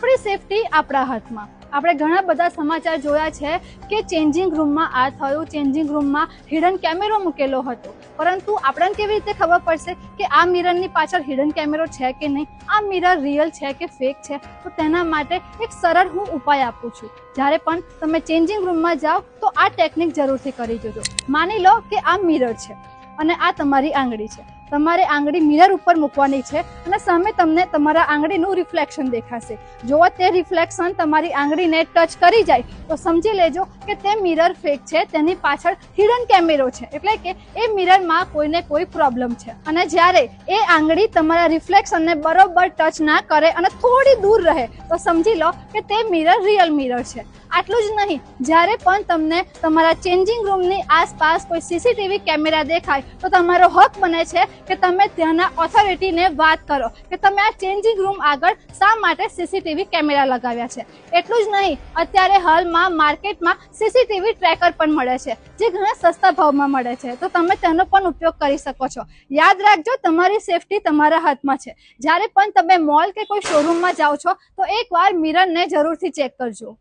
આપણી સેફટી આપણા હાથમાં। આપણે ઘણા બધા સમાચાર જોયા છે કે ચેન્જિંગ રૂમમાં આ થયું, ચેન્જિંગ રૂમમાં હિડન કેમેરો મૂકેલો હતો, પરંતુ આપણને કેવી રીતે ખબર પડશે કે આ મિરરની પાછળ હિડન કેમેરો છે કે નહીં, આ મિરર રિયલ છે કે ફેક છે? તો તેના માટે એક સરળ હું ઉપાય આપું છું। જ્યારે પણ તમે ચેન્જિંગ રૂમમાં જાઓ તો આ ટેકનિક જરૂરથી કરી જોજો। માની લો કે આ મિરર છે અને આ તમારી આંગળી છે। તમારે આંગળી મિરર ઉપર મૂકવાની છે અને સામે તમને તમારા આંગળીનું રિફ્લેક્શન દેખાશે। જો તે રિફ્લેક્શન તમારી આંગળીને ટચ કરી જાય તો સમજી લેજો કે તે મિરર ફેક છે, તેની પાછળ હિડન કેમેરો છે, એટલે કે એ મિરરમાં કોઈને કોઈ પ્રોબ્લેમ છે। અને જ્યારે એ આંગળી તમારા રિફ્લેક્શનને બરોબર ટચ ના કરે અને થોડી દૂર રહે તો સમજી લો કે તે મિરર રિયલ મિરર છે। આટલું જ નહીં, જ્યારે પણ તમને તમારા ચેન્જિંગ રૂમની આસપાસ કોઈ સીસીટીવી કેમેરા દેખાય તો તમારો હક બને છે કે તમે ત્યાંના ઓથોરિટીને વાત કરો કે તમે આ ચેન્જિંગ રૂમ આગળ શા માટે સીસીટીવી કેમેરા લગાવ્યા છે। એટલું જ નહીં, અત્યારે હાલમાં માર્કેટમાં સીસીટીવી ટ્રેકર પણ મળે છે, જે ઘણા સસ્તા ભાવમાં મળે છે, તો તમે તેનો પણ ઉપયોગ કરી શકો છો। યાદ રાખજો, તમારી સેફટી તમારા હાથમાં છે। જ્યારે પણ તમે મોલ કે કોઈ શોરૂમમાં જાઓ છો તો એકવાર મિરરને જરૂરથી ચેક કરજો।